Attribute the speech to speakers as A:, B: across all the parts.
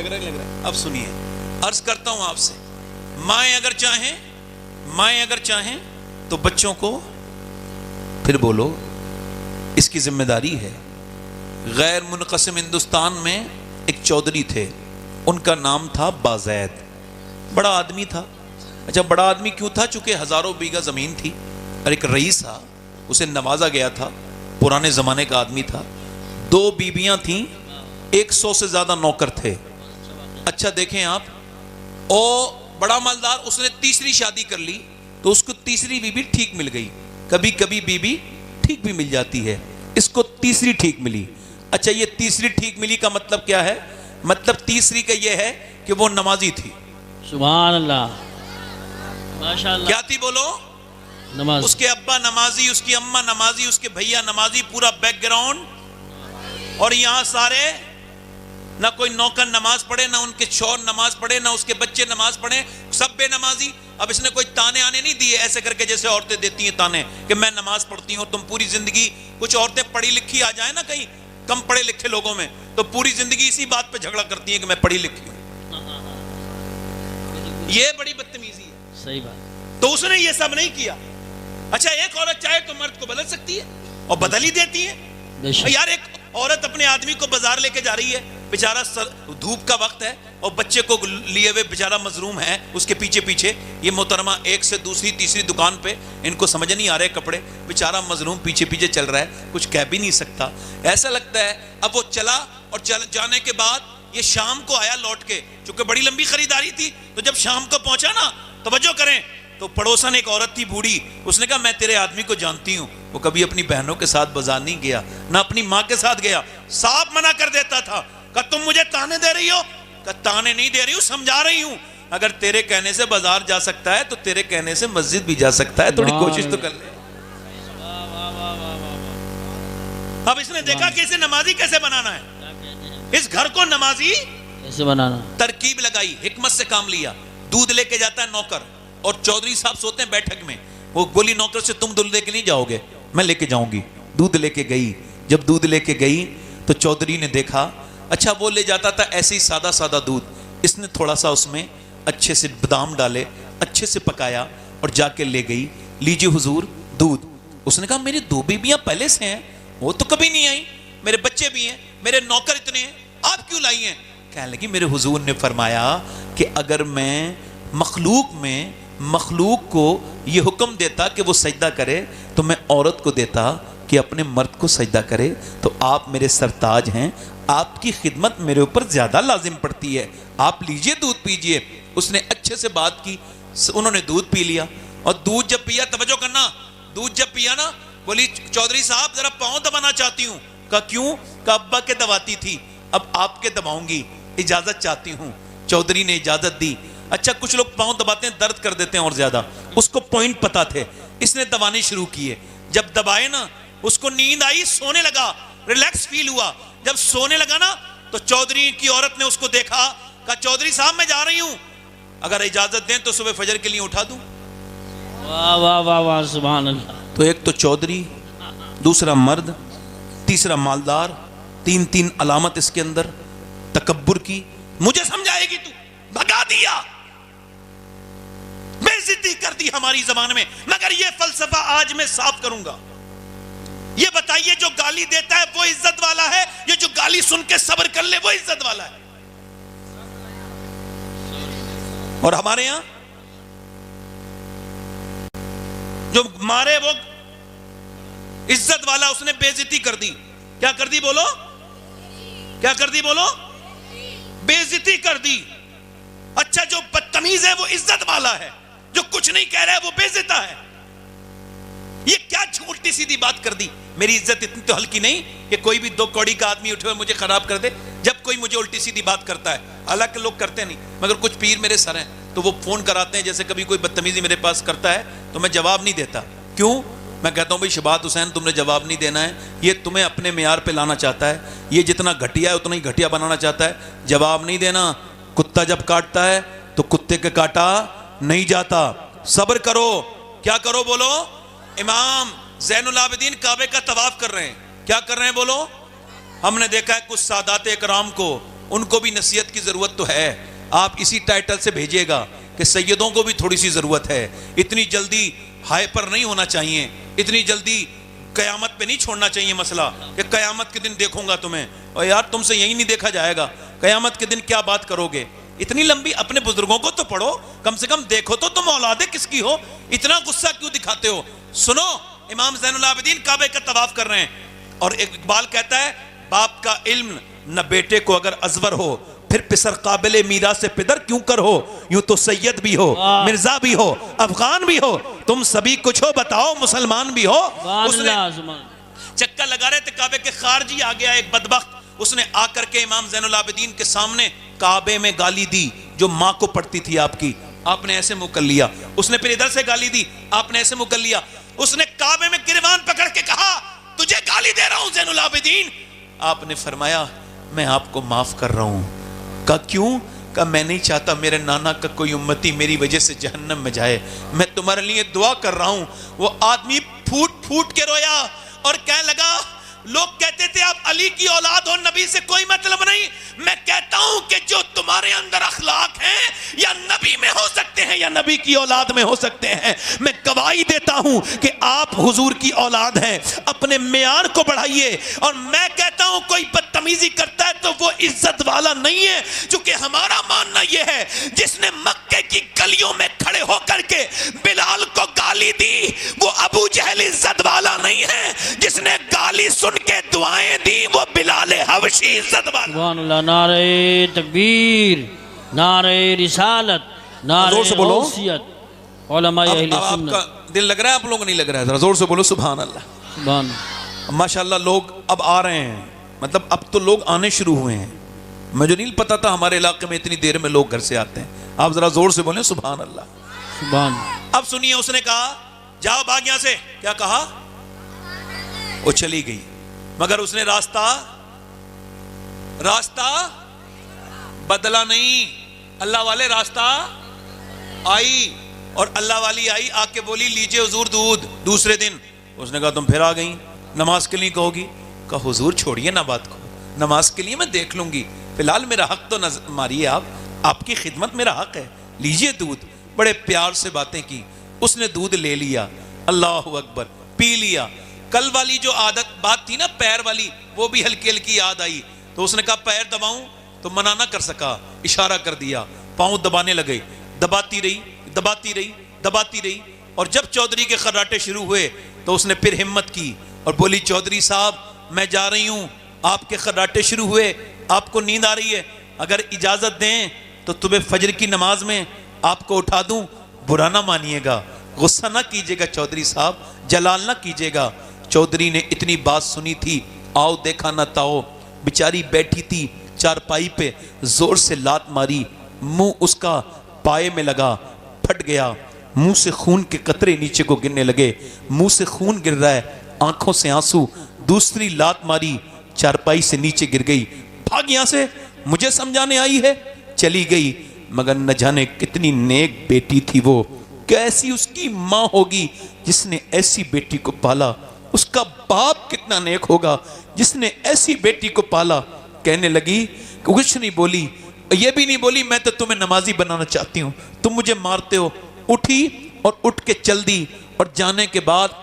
A: لگ رہا ہے اب سنیے، عرض کرتا ہوں آپ سے، مائیں اگر چاہیں تو بچوں کو پھر بولو اس کی ذمہ داری ہے۔ غیر منقسم ہندوستان میں ایک چودھری تھے، ان کا نام تھا بازید، بڑا آدمی تھا۔ اچھا بڑا آدمی کیوں تھا؟ چونکہ ہزاروں بیگھہ زمین تھی اور ایک رئیس تھا، اسے نوازا گیا تھا، پرانے زمانے کا آدمی تھا، 2 بیویاں تھیں، 100 سے زیادہ نوکر تھے۔ اچھا دیکھیں آپ، بڑا مالدار، اس نے تیسری شادی کر لی تو اس کو تیسری بیوی ٹھیک مل گئی، کبھی کبھی بیوی ٹھیک بھی مل جاتی ہے، اس کو تیسری ٹھیک ملی۔ اچھا یہ تیسری ٹھیک ملی کا مطلب کیا ہے؟ مطلب تیسری کا یہ ہے کہ وہ نمازی تھی۔
B: سبحان اللہ، ماشاءاللہ،
A: کیا تھی بولو؟
B: نماز۔
A: اس کے ابا نمازی، اس کی اماں نمازی، اس کے بھیا نمازی، پورا بیک گراؤنڈ۔ اور یہاں سارے نہ کوئی نوکر نماز پڑھے، نہ ان کے شوہر نماز پڑھے، نہ اس کے بچے نماز پڑھے، سب بے نمازی۔ اب اس نے کوئی تانے آنے نہیں دیے ایسے کر کے جیسے عورتیں دیتی ہیں تانے کہ میں نماز پڑھتی ہوں، تم پوری زندگی، کچھ عورتیں پڑھی لکھی آ جائیں نا کہیں کم پڑھے لکھے لوگوں میں تو پوری زندگی اسی بات پہ جھگڑا کرتی ہیں کہ میں پڑھی لکھی ہوں۔ یہ بڑی بدتمیزی ہے،
B: صحیح بات۔
A: تو اس نے یہ سب نہیں کیا۔ اچھا ایک عورت چاہے تو مرد کو بدل سکتی ہے اور بدل ہی دیتی ہے۔ یار ایک عورت اپنے آدمی کو بازار لے کے جا رہی ہے، بیچارہ دھوپ کا وقت ہے اور بچے کو لیے ہوئے بیچارہ مظلوم ہے اس کے پیچھے پیچھے، یہ محترمہ ایک سے دوسری تیسری دکان پہ، ان کو سمجھ نہیں آ رہے کپڑے، بیچارہ مظلوم پیچھے پیچھے چل رہا ہے، کچھ کہہ بھی نہیں سکتا، ایسا لگتا ہے۔ اب وہ چلا اور جانے کے بعد یہ شام کو آیا لوٹ کے، چونکہ بڑی لمبی خریداری تھی، تو جب شام کو پہنچا نا، توجہ کریں، تو پڑوسن ایک عورت تھی بوڑھی، اس نے کہا میں تیرے آدمی کو جانتی ہوں، وہ کبھی اپنی بہنوں کے ساتھ بازار نہیں گیا، نہ اپنی ماں کے ساتھ گیا، صاف منع کر دیتا تھا کہ تم مجھے تانے دے رہی ہو، کہ تانے نہیں دے رہی ہوں، سمجھا رہی ہوں، اگر تیرے کہنے سے بازار جا سکتا ہے تو تیرے کہنے سے مسجد بھی جا سکتا ہے، تھوڑی کوشش تو کر لے۔ اب اس نے دیکھا کہ اسے نمازی کیسے بنانا ہے، اس گھر کو نمازی
B: کیسے بنانا،
A: ترکیب لگائی، حکمت سے کام لیا۔ دودھ لے کے جاتا ہے نوکر اور چودھری صاحب سوتے ہیں بیٹھک میں، وہ بولی نوکر سے تم دودھ لے کے نہیں جاؤ گے، میں لے کے جاؤں گی۔ دودھ لے کے گئی، جب دودھ لے کے گئی تو چودھری نے دیکھا، اچھا وہ لے جاتا تھا ایسے ہی سادہ سادہ دودھ، اس نے تھوڑا سا اس میں اچھے سے بادام ڈالے، اچھے سے پکایا اور جا کے لے گئی، لیجیے حضور دودھ۔ اس نے کہا میری 2 بیویاں پہلے سے ہیں، وہ تو کبھی نہیں آئی، میرے بچے بھی ہیں، میرے نوکر اتنے ہیں، آپ کیوں لائی ہیں؟ کہنے لگی میرے حضور نے فرمایا کہ اگر میں مخلوق کو یہ حکم دیتا کہ وہ سجدہ کرے تو میں عورت کو دیتا کہ اپنے مرد کو سجدہ کرے، تو آپ میرے سرتاج ہیں، آپ کی خدمت میرے اوپر زیادہ لازم پڑتی ہے، آپ لیجئے دودھ پیجئے۔ اس نے اچھے سے بات کی، انہوں نے دودھ پی لیا، اور دودھ جب پیا، توجہ کرنا، دودھ جب پیا نا، بولی چودھری صاحب ذرا پاؤں دبانا چاہتی ہوں۔ کہا کیوں؟ کہا ابا کے دباتی تھی، اب آپ کے دباؤں گی، اجازت چاہتی ہوں۔ چودھری نے اجازت دی۔ اچھا کچھ لوگ پاؤں دباتے ہیں درد کر دیتے ہیں اور زیادہ، اس کو پوائنٹ پتا تھے، اس نے دبانے شروع کیے، جب دبائے نا اس کو نیند آئی، سونے لگا، ریلیکس فیل ہوا، جب سونے لگا نا تو چودھری کی عورت نے اس کو دیکھا، کہا چودھری صاحب میں جا رہی ہوں، اگر اجازت دیں تو صبح فجر کے لیے اٹھا دوں۔
B: واہ واہ واہ واہ، سبحان اللہ۔
A: تو ایک تو چودھری، دوسرا مرد، تیسرا مالدار، 3 علامت اس کے اندر تکبر کی، مجھے سمجھائے گی تو، بھگا دیا، بے عزتی کر دی ہماری زبان میں، مگر یہ فلسفہ آج میں صاف کروں گا۔ یہ بتائیے جو گالی دیتا ہے وہ عزت والا ہے، یہ جو گالی سن کے صبر کر لے وہ عزت والا ہے؟ اور ہمارے ہاں جو مارے وہ عزت والا، اس نے بے عزتی کر دی، کیا کر دی بولو، کیا کر دی بولو، بے عزتی کر دی۔ اچھا جو بدتمیز ہے وہ عزت والا ہے، جو کچھ نہیں کہہ رہا ہے وہ بے عزت ہے۔ یہ کیا الٹی سیدھی بات کر دی؟ میری عزت اتنی تو ہلکی نہیں کہ کوئی بھی 2 کوڑی کا آدمی اٹھے اور مجھے خراب کر دے جب کوئی مجھے الٹی سیدھی بات کرتا ہے، حالانکہ لوگ کرتے نہیں، مگر کچھ پیر میرے سر ہیں تو وہ فون کراتے ہیں، جیسے کبھی کوئی بدتمیزی میرے پاس کرتا ہے تو میں جواب نہیں دیتا۔ کیوں؟ میں کہتا ہوں بھائی شبات حسین تم نے جواب نہیں دینا ہے، یہ تمہیں اپنے معیار پہ لانا چاہتا ہے، یہ جتنا گھٹیا ہے اتنا ہی گھٹیا بنانا چاہتا ہے، جواب نہیں دینا۔ کتا جب کاٹتا ہے تو کتے کے کاٹا نہیں جاتا، صبر کرو۔ کیا کرو بولو؟ امام زین العابدین کعبے کا طواف کر رہے ہیں، کیا کر رہے ہیں بولو؟ ہم نے دیکھا ہے کچھ سادات اکرام کو ان کو بھی نصیحت کی ضرورت تو ہے. آپ اسی ٹائٹل سے بھیجیے گا کہ سیدوں کو بھی تھوڑی سی ضرورت ہے. اتنی جلدی ہائے پر نہیں ہونا چاہیے, اتنی جلدی قیامت پہ نہیں چھوڑنا چاہیے مسئلہ کہ قیامت کے دن دیکھوں گا تمہیں. اور یار تم سے یہی نہیں دیکھا جائے گا, قیامت کے دن کیا بات کرو گے؟ اتنی لمبی اپنے بزرگوں کو تو پڑھو, کم سے کم دیکھو تو تم اولاد کس کی ہو, اتنا غصہ کیوں دکھاتے ہو؟ سنو, امام زین العابدین کعبے کا طواف کر رہے ہیں اور اقبال کہتا ہے باپ کا علم نہ بیٹے کو اگر ازور ہو, پھر پسر قابل میراث سے پدر کیوں کر ہو. یوں تو سید بھی ہو, مرزا بھی ہو, افغان بھی ہو, تم سبھی کچھ ہو, بتاؤ مسلمان بھی ہو. اس نے چکر لگا رہے تھے کعبے کے, خارجی آ گیا ایک بدبخت, اس نے آ کر کے امام زین العابدین کے سامنے کعبے میں گالی دی جو ماں کو پڑتی تھی آپ کی. آپ نے ایسے منہ کر لیا. اس نے پھر ادھر سے گالی دی, آپ نے ایسے منہ کر لیا. اس نے کعبے میں گریبان پکڑ کے کہا تجھے گالی دے رہا ہوں زین العابدین. آپ نے فرمایا میں آپ کو معاف کر رہا ہوں. کہا کیوں؟ کہا میں نہیں چاہتا میرے نانا کا کوئی امتی میری وجہ سے جہنم میں جائے, میں تمہارے لیے دعا کر رہا ہوں. وہ آدمی پھوٹ پھوٹ کے رویا اور کہنے لگا لوگ کہتے تھے آپ علی کی اولاد ہو, نبی سے کوئی مطلب نہیں. میں کہتا ہوں کہ جو تمہارے اندر اخلاق ہیں یا نبی میں ہو سکتے ہیں یا نبی کی اولاد میں ہو سکتے ہیں. میں گواہی دیتا ہوں کہ آپ حضور کی اولاد ہیں. اپنے معیار کو بڑھائیے. اور میں کہتا ہوں کوئی بدتمیزی کرتا ہے تو وہ عزت والا نہیں ہے, چونکہ ہمارا ماننا یہ ہے جس نے مکے کی گلیوں میں کھڑے ہو کر کے بلال کو گالی دی وہ ابو جہل عزت والا نہیں ہے. جس نے گالی سن کے دعائیں دی وہ بلال حبشی عزت والا.
B: سبحان اللہ. نعرہ تکبیر, نعرہ رسالت, نعرہ غوثیت, علماء اہل
A: سنت. آپ کا دل لگ رہا ہے, آپ لوگ نہیں لگ رہا ہے؟ ذرا زور سے بولو سبحان اللہ.
B: سبحان
A: ماشاءاللہ لوگ اب آ رہے ہیں, مطلب اب تو لوگ آنے شروع ہوئے ہیں. مجھے نہیں پتا تھا ہمارے علاقے میں اتنی دیر میں لوگ گھر سے آتے ہیں. آپ ذرا زور سے بولیں سبحان اللہ.
B: سبحان.
A: اب سنیے, اس نے کہا جاؤ بھاگ یہاں سے. کیا کہا؟ وہ چلی گئی, مگر اس نے راستہ بدلا نہیں. اللہ والے راستہ آئی, اور اللہ والی آئی آ کے بولی لیجئے حضور دودھ. دوسرے دن اس نے کہا تم پھر آ گئی, نماز کے لیے کہو گی؟ کہا حضور چھوڑیے نا بات کو, نماز کے لیے میں دیکھ لوں گی, فی الحال میرا حق تو ماریے, آپ کی خدمت میرا حق ہے, لیجئے دودھ. بڑے پیار سے باتیں کی. اس نے دودھ لے لیا, اللہ اکبر, پی لیا. کل والی جو عادت بات تھی نا پیر والی, وہ بھی ہلکی ہلکی یاد آئی. تو اس نے کہا پیر دباؤں, تو منع نہ کر سکا, اشارہ کر دیا. پاؤں دبانے لگے, دباتی رہی. اور جب چودھری کے خراٹے شروع ہوئے تو اس نے پھر ہمت کی اور بولی چودھری صاحب میں جا رہی ہوں, آپ کے خراٹے شروع ہوئے, آپ کو نیند آ رہی ہے, اگر اجازت دیں تو صبح فجر کی نماز میں آپ کو اٹھا دوں, برا نہ مانیے گا, غصہ نہ کیجیے گا چودھری صاحب, جلال نہ کیجیے گا. چودھری نے اتنی بات سنی تھی, آؤ دیکھا نہ تاؤ, بیچاری بیٹھی تھی چارپائی پہ, زور سے لات ماری, منہ اس کا پائے میں لگا, پھٹ گیا. منہ سے خون کے قطرے نیچے کو گرنے لگے, منہ سے خون گر رہا ہے, آنکھوں سے آنسو. دوسری لات ماری, چارپائی سے نیچے گر گئی. بھاگ یہاں سے, مجھے سمجھانے آئی ہے. چلی گئی. مگر نہ جانے کتنی نیک بیٹی تھی وہ, کیسی اس کی ماں ہوگی جس نے ایسی بیٹی کو پالا, اس کا باپ کتنا نیک ہوگا جس نے ایسی بیٹی کو پالا. کہنے لگی, کچھ نہیں بولی, یہ بھی نہیں بولی میں تو تمہیں نمازی بنانا چاہتی ہوں, تم مجھے مارتے ہو. اٹھی اور اٹھ کے چل دی, اور جانے کے بعد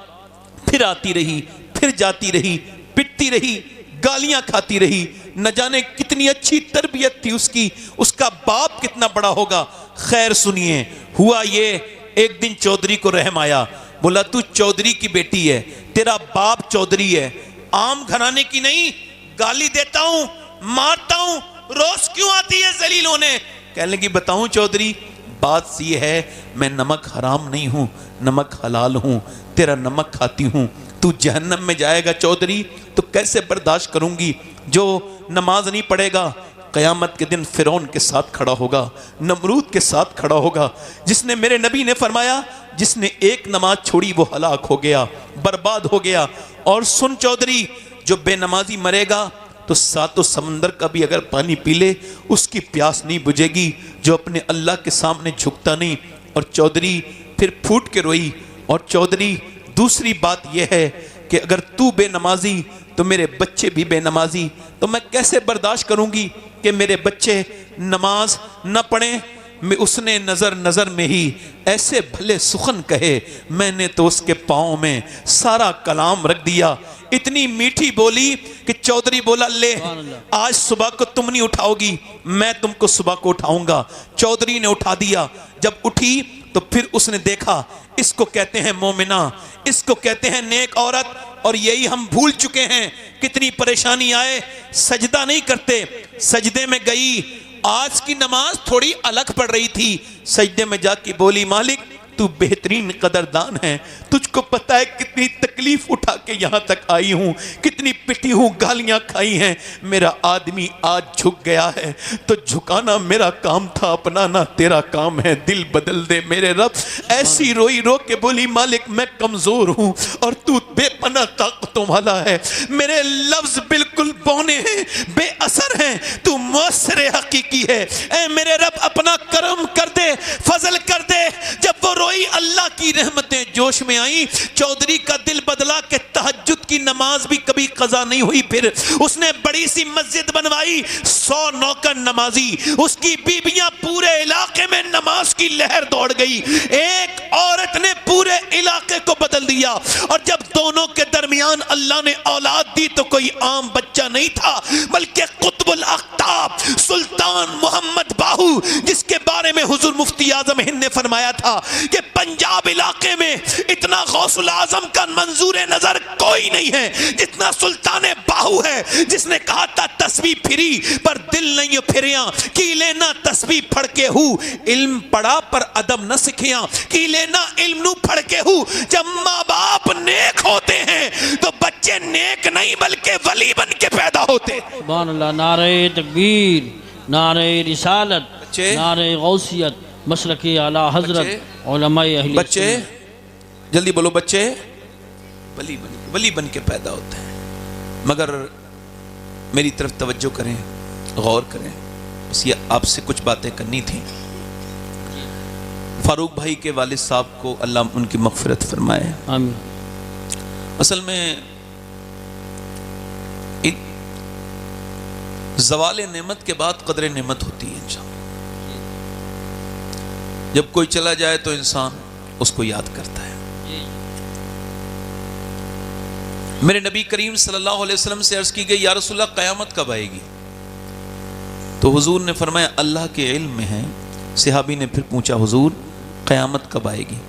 A: پھر آتی رہی, پھر جاتی رہی, پٹتی رہی, گالیاں کھاتی رہی. نہ جانے کتنی اچھی تربیت تھی اس کی, اس کا باپ کتنا بڑا ہوگا. خیر سنیے, ہوا یہ ایک دن چودھری کو رحم آیا, بولا تو چودھری کی بیٹی ہے, تیرا باپ چودھری ہے, عام گھرانے کی نہیں, گالی دیتا ہوں, مارتا ہوں, روز کیوں آتی ہے ذلیل ہونے؟ کہنے لگی بتاؤں چودھری, بات یہ ہے میں نمک حرام نہیں ہوں, نمک حلال ہوں, تیرا نمک کھاتی ہوں, تو جہنم میں جائے گا چودھری تو کیسے برداشت کروں گی. جو نماز نہیں پڑھے گا قیامت کے دن فرعون کے ساتھ کھڑا ہوگا, نمرود کے ساتھ کھڑا ہوگا. جس نے, میرے نبی نے فرمایا, جس نے ایک نماز چھوڑی وہ ہلاک ہو گیا, برباد ہو گیا. اور سن چودھری, جو بے نمازی مرے گا تو ساتوں سمندر کا بھی اگر پانی پی لے اس کی پیاس نہیں بجھے گی, جو اپنے اللہ کے سامنے جھکتا نہیں. اور چودھری پھر پھوٹ کے روئی. اور چودھری دوسری بات یہ ہے کہ اگر تو بے نمازی تو میرے بچے بھی بے نمازی، تو میں کیسے برداشت کروں گی کہ میرے بچے نماز نہ پڑھیں؟ اس نے نظر میں ہی ایسے بھلے سخن کہے، میں نے تو اس کے پاؤں میں سارا کلام رکھ دیا۔ اتنی میٹھی بولی کہ چودھری بولا لے آج صبح کو تم نہیں اٹھاؤ گی، میں تم کو صبح کو اٹھاؤں گا۔ چودھری نے اٹھا دیا۔ جب اٹھی تو پھر اس نے دیکھا اس کو کہتے ہیں مومنہ، اس کو کہتے ہیں نیک عورت، اور یہی ہم بھول چکے ہیں۔ کتنی پریشانی آئے، سجدہ نہیں کرتے، سجدے میں گئی، آج کی نماز تھوڑی الگ پڑ رہی تھی، سجدے میں جا کے بولی مالک تو بہترین قدردان ہے، تجھ کو پتہ ہے کتنی تکلیف اٹھا کے یہاں تک آئی ہوں، کتنی پٹی ہوں، گالیاں کھائی ہیں، میرا آدمی آج جھک گیا ہے تو جھکانا میرا کام تھا، اپنانا تیرا کام ہے، دل بدل دے میرے رب۔ ایسی روئی رو کے بولی مالک میں کمزور ہوں اور تو بے پناہ طاقتوں والا ہے، میرے لفظ بالکل بونے ہیں، بے اثر ہیں، تو مؤثر حقیقی ہے، اے میرے رب اپنا کرم کر دے، فضل کر دے۔ جب وہ روئی اللہ کی رحمتیں جوش میں آئیں، چودھری کا دل بدلا کہ تہجد کی نماز بھی کبھی قضا نہیں ہوئی۔ پھر اس نے بڑی سی مسجد بنوائی، 100 نوکر نمازی، اس کی بیویاں، پورے علاقے میں نماز کی لہر دوڑ گئی، ایک عورت نے پورے علاقے کو بدل دیا۔ اور جب دونوں کے درمیان اللہ نے اولاد دی تو کوئی عام بچہ نہیں تھا، بلکہ قطب الاقطاب سلطان محمد باہو، جس کے بارے میں حضور مفتی اعظم ہند نے فرمایا تھا کہ پنجاب علاقے میں اتنا غوث العظم کا منظور نظر کوئی نہیں ہے جتنا سلطان باہو ہے، جس نے کہا تھا تسبیح پھری پر دل نہیں پھریاں، کی لینا تسبیح پڑھ کے ہو، علم پڑھا پر ادب نہ سکھیاں، کی لینا علم نو پڑھ کے ہو۔ جب ماں باپ نیک ہوتے ہیں تو بچے نیک نہیں بلکہ ولی بن کے پیدا ہوتے۔
B: سبحان اللہ، نعرہ تکبیر، نعرہ رسالت، نعرہ غوثیت، مسلک اعلی حضرت، علماء اہل
A: بچے جلدی بولو، بچے ولی بن کے پیدا ہوتے ہیں۔ مگر میری طرف توجہ کریں، غور کریں، بس یہ آپ سے کچھ باتیں کرنی تھیں۔ فاروق بھائی کے والد صاحب کو اللہ ان کی مغفرت فرمائے،
B: آمین۔
A: اصل میں زوال نعمت کے بعد قدر نعمت ہوتی ہے انشاءاللہ۔ جب کوئی چلا جائے تو انسان اس کو یاد کرتا ہے۔ میرے نبی کریم صلی اللہ علیہ وسلم سے عرض کی گئی یا رسول اللہ قیامت کب آئے گی؟ تو حضور نے فرمایا اللہ کے علم میں ہے۔ صحابی نے پھر پوچھا حضور قیامت کب آئے گی؟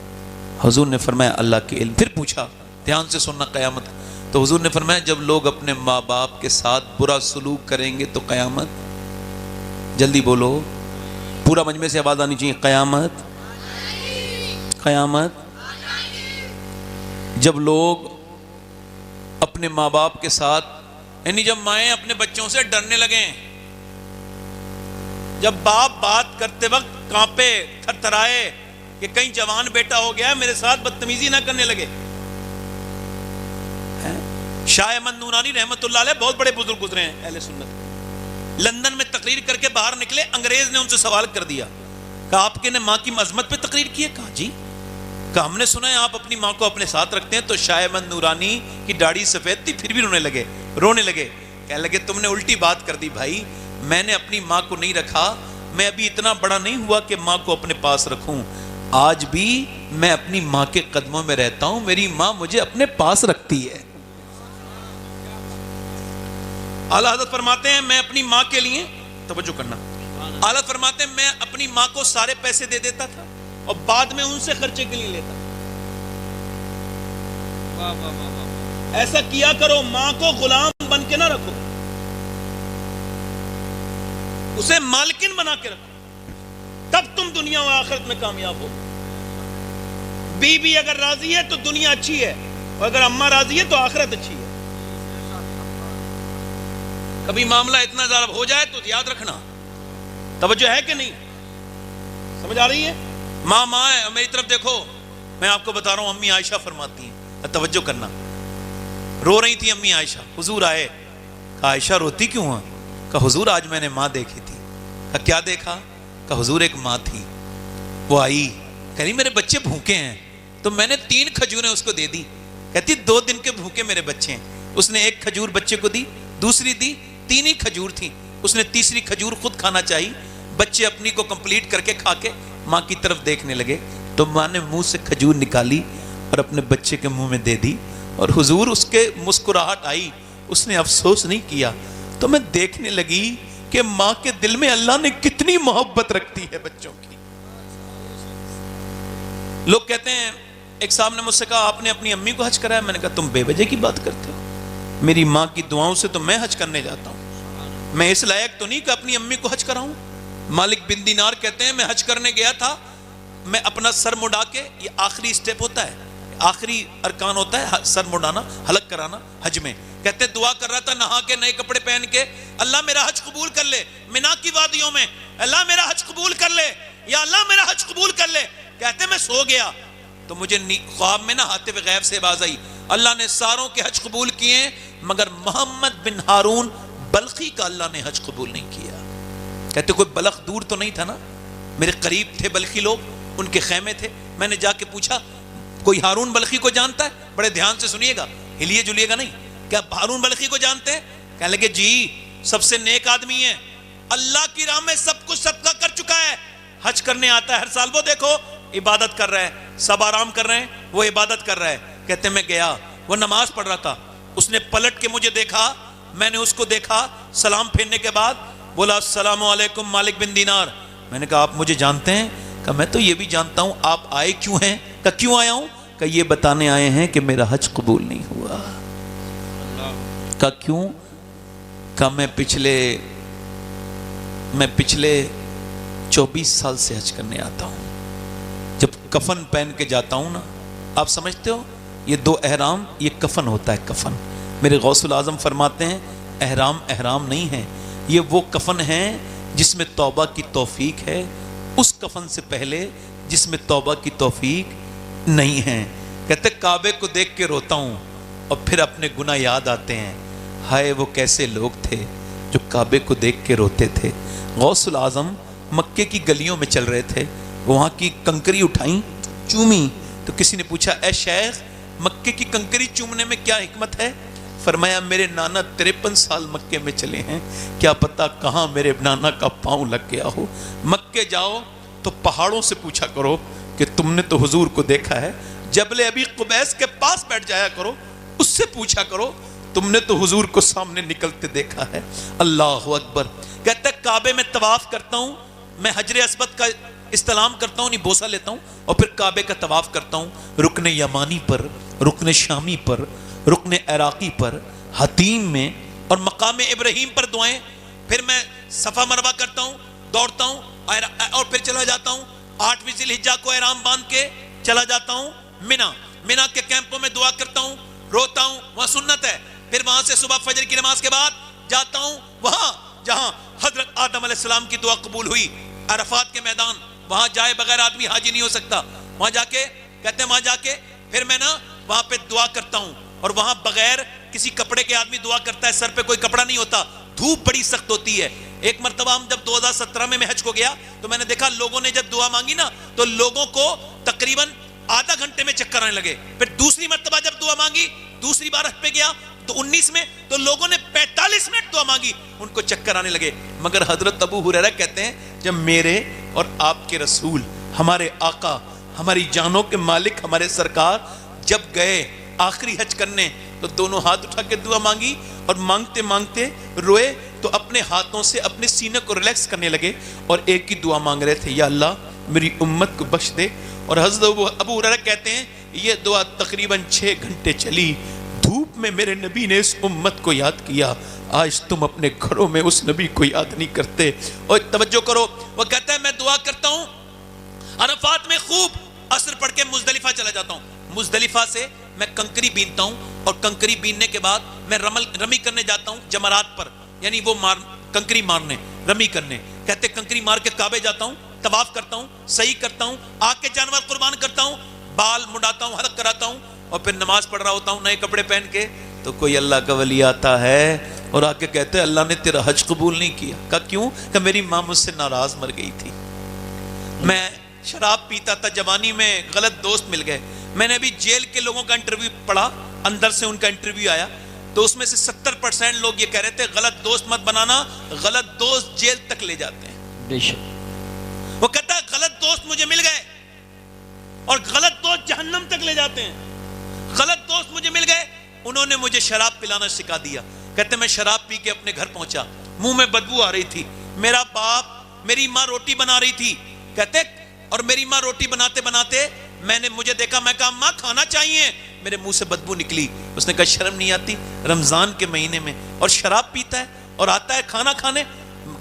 A: حضور نے فرمایا اللہ کے علم۔ پھر پوچھا، دھیان سے سننا، قیامت، تو حضور نے فرمایا جب لوگ اپنے ماں باپ کے ساتھ برا سلوک کریں گے تو قیامت، جلدی بولو، پورا مجمع سے آواز آنی چاہیے، قیامت، قیامت۔ جب لوگ اپنے ماں باپ کے ساتھ، یعنی جب مائیں اپنے بچوں سے ڈرنے لگیں، جب باپ بات کرتے وقت کانپے، تھر تھرائے کہ کہیں جوان بیٹا ہو گیا میرے ساتھ بدتمیزی نہ کرنے لگے۔ شاہ احمد نورانی رحمت اللہ علیہ بہت بڑے بزرگ گزرے ہیں اہل سنت، لندن میں تقریر کر کے باہر نکلے، انگریز نے ان سے سوال کر دیا، کہا آپ کے نے ماں کی عظمت پہ تقریر کی ہے؟ کہا جی۔ کہا ہم نے سنا ہے آپ اپنی ماں کو اپنے ساتھ رکھتے ہیں۔ تو شاہ احمد نورانی کی داڑھی سفید تھی پھر بھی رونے لگے، کہنے لگے تم نے الٹی بات کر دی بھائی، میں نے اپنی ماں کو نہیں رکھا، میں ابھی اتنا بڑا نہیں ہوا کہ ماں کو اپنے پاس رکھوں، آج بھی میں اپنی ماں کے قدموں میں رہتا ہوں، میری ماں مجھے اپنے پاس رکھتی ہے۔ اعلیٰ حضرت فرماتے ہیں میں اپنی ماں کے لیے، توجہ کرنا، اعلیٰ فرماتے ہیں میں اپنی ماں کو سارے پیسے دے دیتا تھا اور بعد میں ان سے خرچے کے لیے لیتا۔ ایسا کیا کرو، ماں کو غلام بن کے نہ رکھو، اسے مالکن بنا کے رکھو، تب تم دنیا و آخرت میں کامیاب ہو۔ بیوی اگر راضی ہے تو دنیا اچھی ہے، اور اگر اماں راضی ہے تو آخرت اچھی ہے۔ کبھی معاملہ اتنا زیادہ ہو جائے تو یاد رکھنا، توجہ ہے کہ نہیں؟ سمجھ آ رہی ہے؟ ماں ہے، میری طرف دیکھو، میں آپ کو بتا رہا ہوں، امی عائشہ فرماتی ہیں، توجہ کرنا، رو رہی تھی امی عائشہ، حضور آئے، کہا عائشہ روتی کیوں ہیں؟ کہا حضور آج میں نے ماں دیکھی تھی۔ کہا کیا دیکھا؟ کہا حضور ایک ماں تھی، وہ آئی، کہہ رہی میرے بچے بھوکے ہیں، تو میں نے 3 کھجوریں اس کو دے دی، کہتی 2 دن کے بھوکے میرے بچے ہیں، اس نے ایک کھجور بچے کو دی, دوسری دی, 3 ہی کھجور تھیں. اس نے تیسری کھجور خود کھانا چاہی. بچے اپنی کو کمپلیٹ کر کے کھا کے ماں کی طرف دیکھنے لگے تو ماں نے منہ سے کھجور نکالی اور اپنے بچے کے منہ میں دے دی. اور حضور اس کے مسکراہٹ آئی, اس نے افسوس نہیں کیا. تو میں دیکھنے لگی کہ ماں کے دل میں اللہ نے کتنی محبت رکھتی ہے بچوں کی. لوگ کہتے ہیں, ایک صاحب نے مجھ سے کہا آپ نے اپنی امی کو حج کرایا. میں نے کہا تم بے وجہ کی بات کرتے ہو, میری ماں کی دعاؤں سے تو میں حج کرنے جاتا ہوں. میں اس لائق تو نہیں کہ اپنی امی کو حج کراؤں. مالک بن دینار کہتے ہیں میں حج کرنے گیا تھا, میں اپنا سر مڑا کے, یہ آخری سٹیپ ہوتا ہے, آخری ارکان ہوتا ہے سر مڑانا, حلق کرانا حج میں. کہتے ہیں دعا کر رہا تھا نہا کے نئے کپڑے پہن کے, اللہ میرا حج قبول کر لے. منا کی وادیوں میں, اللہ میرا حج قبول کر لے, یا اللہ میرا حج قبول کر لے. کہتے میں سو گیا تو مجھے خواب میں نہ ہاتف غیب سے باز آئی, اللہ نے ساروں کے حج قبول کیے مگر محمد بن ہارون بلخی کا اللہ نے حج قبول نہیں کیا. کہتے کوئی بلخ دور تو نہیں تھا نا, میرے قریب تھے بلخی لوگ, ان کے خیمے تھے. میں نے جا کے پوچھا کوئی ہارون بلخی کو جانتا ہے؟ بڑے دھیان سے سنیے گا, ہلیے جلیے گا نہیں. کیا ہارون بلخی کو جانتے ہیں؟ کہنے لگے جی سب سے نیک آدمی ہے, اللہ کی راہ میں سب کچھ صدقہ کر چکا ہے, حج کرنے آتا ہے ہر سال. وہ دیکھو عبادت کر رہا ہے, سب آرام کر رہے ہیں, وہ عبادت کر رہا ہے. کہتے میں گیا, وہ نماز پڑھ رہا تھا, اس نے پلٹ کے مجھے دیکھا, میں نے اس کو دیکھا, سلام پھیرنے کے بعد بولا السلام علیکم مالک بن دینار. میں نے کہا آپ مجھے جانتے ہیں؟ کہا میں تو یہ بھی جانتا ہوں, آپ آئے کیوں ہیں؟ کہا کیوں آیا ہوں؟ کہا یہ بتانے آئے ہیں کہ میرا حج قبول نہیں ہوا. کہا کیوں؟ کہا میں پچھلے 24 سال سے حج کرنے آتا ہوں, جب کفن پہن کے جاتا ہوں نا, آپ سمجھتے ہو یہ 2 احرام, یہ کفن ہوتا ہے کفن. میرے غوث العظم فرماتے ہیں احرام نہیں ہے, یہ وہ کفن ہے جس میں توبہ کی توفیق ہے, اس کفن سے پہلے جس میں توبہ کی توفیق نہیں ہے. کہتے کعبے کو دیکھ کے روتا ہوں اور پھر اپنے گناہ یاد آتے ہیں. ہائے وہ کیسے لوگ تھے جو کعبے کو دیکھ کے روتے تھے. غوث العظم مکے کی گلیوں میں چل رہے تھے, وہاں کی کنکری اٹھائیں, چومی, تو کسی نے پوچھا اے شیخ مکے کی کنکری چومنے میں کیا حکمت ہے؟ فرمایا میرے نانا 53 سال مکے میں چلے ہیں, کیا پتا کہاں میرے نانا کا پاؤں لگ گیا ہو. مکے جاؤ تو پہاڑوں سے پوچھا کرو کہ تم نے تو حضور کو دیکھا ہے, جبل ابی قبیس کے پاس بیٹھ جایا کرو, اس سے پوچھا کرو تم نے تو حضور کو سامنے نکلتے دیکھا ہے. اللہ اکبر. کہتا ہے کعبے میں طواف کرتا ہوں, میں حجر اسود کا استلام کرتا ہوں, نہیں بوسہ لیتا ہوں, اور پھر کعبے کا طواف کرتا ہوں, رکن یمانی پر, رکن شامی پر, رکن عراقی پر, حتیم میں, اور مقام ابراہیم پر دعائیں. پھر میں صفا مروہ کرتا ہوں, دوڑتا ہوں, اور پھر چلا جاتا ہوں 8ویں ذی الحجہ کو احرام باندھ کے چلا جاتا ہوں مینا کے کیمپوں میں دعا کرتا ہوں, روتا ہوں, وہاں سنت ہے. پھر وہاں سے صبح فجر کی نماز کے بعد جاتا ہوں وہاں جہاں حضرت آدم علیہ السلام کی دعا قبول ہوئی, عرفات کے میدان, وہاں جائے بغیر آدمی حاجی نہیں ہو سکتا. وہاں جا کے کہتے ہیں وہاں جا کے پھر میں نا وہاں پہ دعا کرتا ہوں, اور وہاں بغیر کسی کپڑے کے آدمی دعا کرتا ہے, سر پہ کوئی کپڑا نہیں ہوتا, دھوپ بڑی سخت ہوتی ہے. ایک مرتبہ ہم جب 2017 میں حج کو گیا تو میں نے دیکھا لوگوں نے جب دعا مانگی نا تو لوگوں کو تقریباً آدھا گھنٹے میں چکر آنے لگے. پھر دوسری مرتبہ جب دعا مانگی, دوسری بار حج پہ گیا تو 19 میں تو لوگوں نے 45 منٹ دعا مانگی, ان کو چکر آنے لگے. مگر حضرت ابو ہریرہ کہتے ہیں جب میرے اور آپ کے رسول, ہمارے آقا, ہماری جانوں کے مالک, ہمارے سرکار جب گئے آخری حج کرنے تو دونوں ہاتھ اٹھا کے دعا مانگی, اور مانگتے مانگتے روئے تو اپنے ہاتھوں سے اپنے سینے کو ریلیکس کرنے لگے, اور ایک ہی دعا مانگ رہے تھے, یا اللہ میری امت کو بخش دے. اور حضرت ابو ہریرہ کہتے ہیں یہ دعا تقریباً 6 گھنٹے چلی, دھوپ میں میرے نبی نے اس امت کو یاد کیا. آج تم اپنے گھروں میں اس نبی کو یاد نہیں کرتے. اور توجہ کرو, وہ کہتا ہے میں دعا کرتا ہوں عرفات میں, خوب عصر پڑھ کے مزدلفہ چلا جاتا ہوں, مزدلفہ سے میں کنکری بینتا ہوں, اور کنکری بیننے کے بعد میں رمی کرنے جاتا ہوں جمرات پر, یعنی وہ کنکری مارنے, رمی کرنے. کہتے کنکری مار کے کعبے جاتا ہوں, طواف کرتا ہوں, صحیح کرتا ہوں, آ کے جانور قربان کرتا ہوں, بال مڈاتا ہوں, حلق کراتا ہوں, اور پھر نماز پڑھ رہا ہوتا ہوں نئے کپڑے پہن کے. تو کوئی اللہ کا ولی آتا ہے اور آ کے کہتے ہیں اللہ نے تیرا حج قبول نہیں کیا. کہا کیوں؟ کہ میری ماں مجھ سے ناراض مر گئی تھی, میں شراب پیتا تھا, جوانی میں غلط دوست مل گئے. میں نے ابھی جیل کے لوگوں کا انٹرویو پڑھا, اندر سے ان کا انٹرویو آیا, تو اس میں سے 70% لوگ یہ کہہ رہے تھے غلط دوست مت بنانا، غلط دوست جیل تک لے جاتے ہیں۔
B: بے شک۔
A: وہ کہتا ہے غلط دوست مجھے مل گئے اور غلط دوست جہنم تک لے جاتے ہیں۔ غلط دوست مجھے مل گئے، انہوں نے مجھے شراب پلانا سکھا دیا۔ کہتے میں شراب پی کے اپنے گھر پہنچا، منہ میں بدبو آ رہی تھی، میرا باپ، میری ماں روٹی بنا رہی تھی، کہتے اور میری ماں روٹی بناتے بناتے مجھے دیکھا، میں کہا ماں کھانا چاہیے، میرے منہ سے بدبو نکلی۔ اس نے کہا شرم نہیں آتی رمضان کے مہینے میں اور شراب پیتا ہے اور آتا ہے کھانا کھانے؟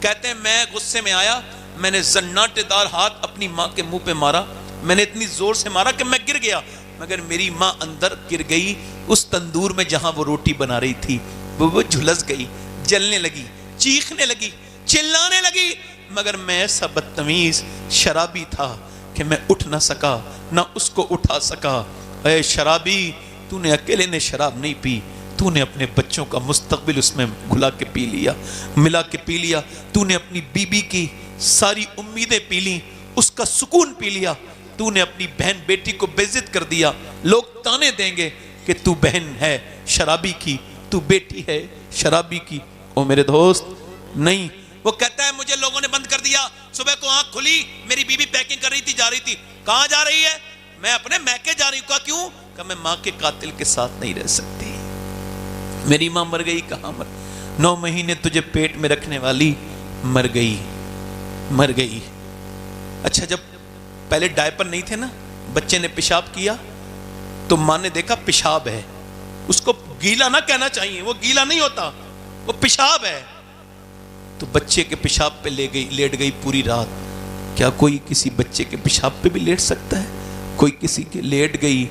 A: کہتے ہیں میں غصے میں آیا، میں نے زناٹے دار ہاتھ اپنی ماں کے منہ پہ مارا، میں نے اتنی زور سے مارا کہ میں گر گیا، مگر میری ماں اندر گر گئی اس تندور میں جہاں وہ روٹی بنا رہی تھی، وہ جھلس گئی، جلنے لگی، چیخنے لگی، چلانے لگی، مگر میں ایسا بدتمیز شرابی تھا کہ میں اٹھ نہ سکا، نہ اس کو اٹھا سکا۔ اے شرابی، تو نے اکیلے نے شراب نہیں پی، تو نے اپنے بچوں کا مستقبل اس میں گھلا کے پی لیا، ملا کے پی لیا، تو نے اپنی بیوی کی ساری امیدیں پی لی، اس کا سکون پی لیا، تو نے اپنی بہن بیٹی کو بے عزت کر دیا۔ لوگ تانے دیں گے کہ تو بہن ہے شرابی کی، تو بیٹی ہے شرابی کی۔ او میرے دوست نہیں، وہ کہتا ہے مجھے لوگوں نے بند کر دیا، صبح کو آنکھ کھلی، میری بیوی پیکنگ کر رہی تھی، جا رہی تھی، کہاں جا رہی ہے؟ میں اپنے میکے جا رہی ہوں۔ کہا کیوں؟ کہ میں ماں کے قاتل کے ساتھ نہیں رہ سکتی، میری ماں مر گئی۔ کہاں مر؟ 9 مہینے تجھے پیٹ میں رکھنے والی مر گئی، مر گئی۔ اچھا جب پہلے ڈائپر نہیں تھے نا، بچے نے پیشاب کیا تو ماں نے دیکھا پیشاب ہے، اس کو گیلا نہ کہنا چاہیے، وہ گیلا نہیں ہوتا، وہ پیشاب ہے، تو بچے کے پیشاب پہ لیٹ گئی پوری رات۔ کیا کوئی کسی بچے کے پیشاب پہ بھی لیٹ سکتا ہے؟ کوئی کسی کے لیٹ گئی۔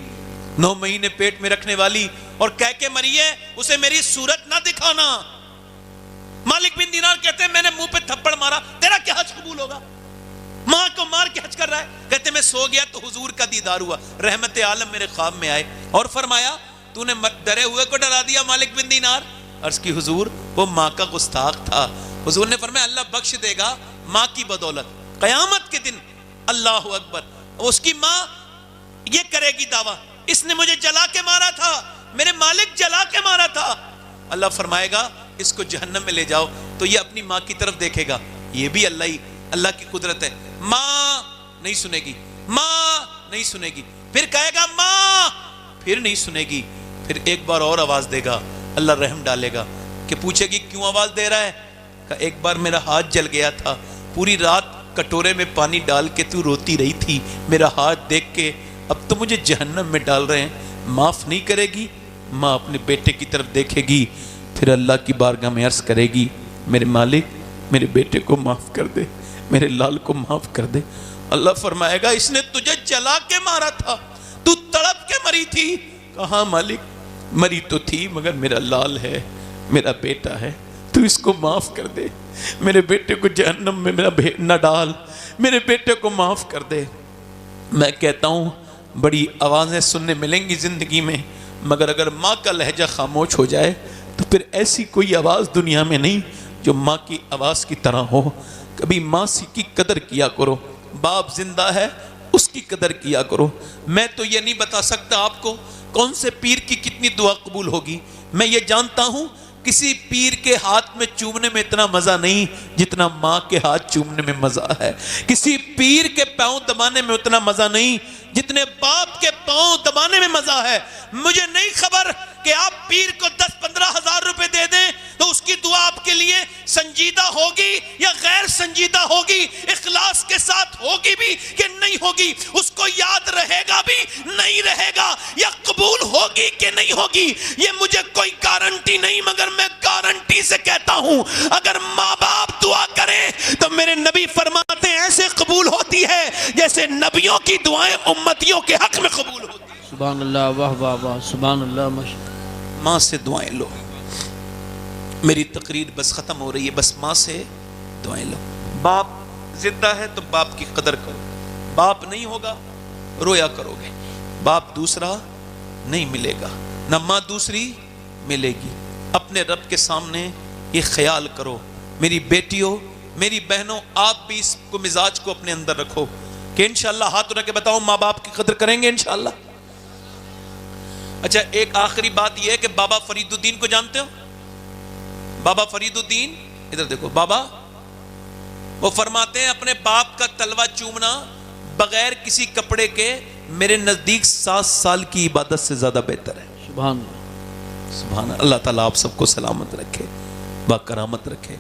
A: 9 مہینے پیٹ میں رکھنے والی اور کہہ کے مری ہے اسے میری صورت نہ دکھانا۔ مالک بن دینار کہتے ہیں میں نے منہ پہ تھپڑ مارا، تیرا کیا حج قبول ہوگا؟ ماں کو مار کے حج کر رہا ہے۔ کہتے میں سو گیا تو حضور کا دیدار ہوا، رحمت عالم میرے خواب میں آئے اور فرمایا تو نے ڈرے ہوئے کو ڈرا دیا مالک بن دینار۔ عرض کی حضور وہ ماں کا گستاخ تھا۔ حضور نے فرمایا اللہ بخش دے گا ماں کی بدولت، قیامت کے دن اللہ اکبر اس کی ماں یہ کرے گی دعویٰ اس نے مجھے جلا کے مارا تھا، میرے مالک جلا کے مارا تھا۔ اللہ فرمائے گا اس کو جہنم میں لے جاؤ، تو یہ اپنی ماں کی طرف دیکھے گا، یہ بھی اللہ کی قدرت ہے۔ ماں نہیں سنے گی، ماں نہیں سنے گی، پھر کہے گا ماں، پھر نہیں سنے گی، پھر ایک بار اور آواز دے گا، اللہ رحم ڈالے گا کہ پوچھے گی کیوں آواز دے رہا ہے؟ کہ ایک بار میرا ہاتھ جل گیا تھا، پوری رات کٹورے میں پانی ڈال کے تو روتی رہی تھی، میرا ہاتھ دیکھ کے اب تو مجھے جہنم میں ڈال رہے ہیں، معاف نہیں کرے گی؟ ماں اپنے بیٹے کی طرف دیکھے گی، پھر اللہ کی بارگاہ میں عرض کرے گی میرے مالک میرے بیٹے کو معاف کر دے، میرے لال کو معاف کر دے۔ اللہ فرمائے گا اس نے تجھے جلا کے مارا تھا، تو تڑپ کے مری تھی۔ کہاں مالک، مری تو تھی مگر میرا لال ہے، میرا بیٹا ہے، تو اس کو معاف کر دے، میرے بیٹے کو جہنم میں نہ ڈال، میرے بیٹے کو معاف کر دے۔ میں کہتا ہوں بڑی آوازیں سننے ملیں گی زندگی میں، مگر اگر ماں کا لہجہ خاموش ہو جائے تو پھر ایسی کوئی آواز دنیا میں نہیں جو ماں کی آواز کی طرح ہو۔ کبھی ماں کی قدر کیا کرو، باپ زندہ ہے اس کی قدر کیا کرو۔ میں تو یہ نہیں بتا سکتا آپ کو کون سے پیر کی کتنی دعا قبول ہوگی، میں یہ جانتا ہوں کسی پیر کے ہاتھ میں چومنے میں اتنا مزہ نہیں جتنا ماں کے ہاتھ چومنے میں مزہ ہے، کسی پیر کے پاؤں دبانے میں اتنا مزہ نہیں جتنے باپ کے پاؤں دبانے میں مزہ ہے۔ مجھے نہیں خبر کہ آپ پیر کو 10-15 ہزار روپے دے دیں تو اس کی دعا آپ کے لیے سنجیدہ ہوگی یا غیر سنجیدہ ہوگی، اخلاص کے ساتھ ہوگی بھی کہ نہیں ہوگی، اس کو یاد رہے گا بھی نہیں رہے گا، یا قبول ہوگی کہ نہیں ہوگی، یہ مجھے کوئی گارنٹی نہیں، مگر میں گارنٹی سے کہتا ہوں اگر ماں باپ دعا کریں تو میرے نبی فرماتے ہیں ایسے قبول ہوتی ہے جیسے نبیوں کی دعائیں امتیوں کے حق میں قبول ہوتی ہیں۔
B: سبحان اللہ، واہ واہ واہ، سبحان اللہ، ماشاءاللہ۔
A: ماں سے دعائیں لو، میری تقریر بس ختم ہو رہی ہے، بس ماں سے دعائیں لو۔ باپ زندہ ہے تو باپ کی قدر کرو، باپ نہیں ہوگا رویا کرو گے، باپ دوسرا نہیں ملے گا، نہ ماں دوسری ملے گی۔ اپنے رب کے سامنے یہ خیال کرو، میری بیٹیوں میری بہنوں آپ بھی اس کو مزاج کو اپنے اندر رکھو کہ انشاءاللہ ہاتھ اٹھا کے بتاؤ ماں باپ کی قدر کریں گے انشاءاللہ۔ اچھا ایک آخری بات یہ ہے کہ بابا فرید الدین کو جانتے ہو؟ بابا فرید الدین ادھر دیکھو، بابا وہ فرماتے ہیں اپنے باپ کا تلوہ چومنا بغیر کسی کپڑے کے میرے نزدیک 7 سال کی عبادت سے زیادہ بہتر ہے۔
B: سبحان اللہ،
A: سبحان اللہ تعالیٰ آپ سب کو سلامت رکھے، با کرامت رکھے۔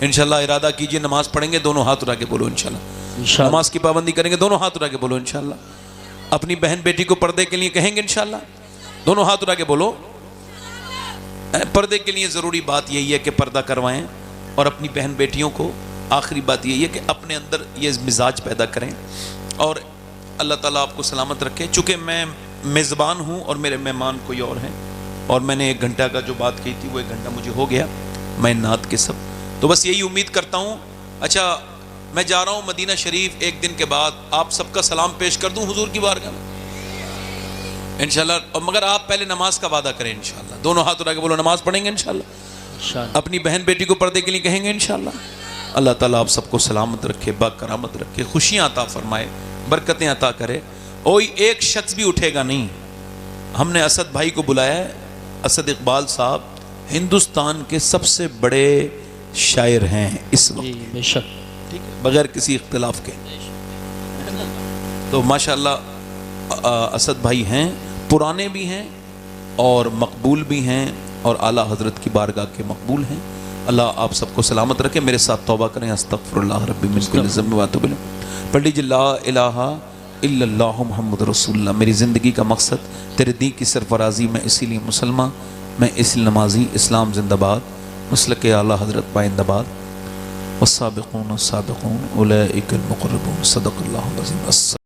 A: انشاءاللہ ارادہ کیجئے نماز پڑھیں گے، دونوں ہاتھ اٹھا کے بولو انشاءاللہ۔ نماز کی پابندی کریں گے، دونوں ہاتھ اٹھا کے بولو انشاءاللہ۔ اپنی بہن بیٹی کو پردے کے لیے کہیں گے انشاءاللہ، دونوں ہاتھ اٹھا کے بولو۔ پردے کے لیے ضروری بات یہی ہے کہ پردہ کروائیں، اور اپنی بہن بیٹیوں کو آخری بات یہی ہے کہ اپنے اندر یہ مزاج پیدا کریں، اور اللہ تعالیٰ آپ کو سلامت رکھے۔ چونکہ میں میزبان ہوں اور میرے مہمان کوئی اور ہیں، اور میں نے 1 گھنٹہ کا جو بات کی تھی وہ 1 گھنٹہ مجھے ہو گیا، میں نعت کے سب تو بس یہی امید کرتا ہوں۔ اچھا میں جا رہا ہوں مدینہ شریف، 1 دن کے بعد آپ سب کا سلام پیش کر دوں حضور کی بارگاہ میں انشاءاللہ، اور مگر آپ پہلے نماز کا وعدہ کریں انشاءاللہ۔ دونوں ہاتھ اٹھا کے بولو، نماز پڑھیں گے انشاءاللہ، اپنی بہن بیٹی کو پردے کے لیے کہیں گے انشاءاللہ۔ اللہ تعالیٰ آپ سب کو سلامت رکھے، با کرامت رکھے، خوشیاں عطا فرمائے، برکتیں عطا کرے۔ کوئی ایک شخص بھی اٹھے گا نہیں۔ ہم نے اسد بھائی کو بلایا ہے، اسد اقبال صاحب ہندوستان کے سب سے بڑے شاعر ہیں اس وقت،
B: بے شک،
A: ٹھیک ہے، بغیر کسی اختلاف کے۔ تو ماشاءاللہ اسد بھائی ہیں، پرانے بھی ہیں اور مقبول بھی ہیں، اور اعلیٰ حضرت کی بارگاہ کے مقبول ہیں۔ اللہ آپ سب کو سلامت رکھے۔ میرے ساتھ توبہ کریں، استغفر اللہ ربی من کل ذنب واتوب الیہ۔ پڑھ لیجیے لا الہ الا اللہ محمد رسول اللہ۔ میری زندگی کا مقصد تیرے دین کی سرفرازی، میں اسی لیے مسلمان، میں اس لیے نمازی، اسلام زندہ باد، مسلک اعلیٰ حضرت پائندہ باد، والسابقون السابقون اولئک المقربون، صدق اللہ العظیم۔ السلام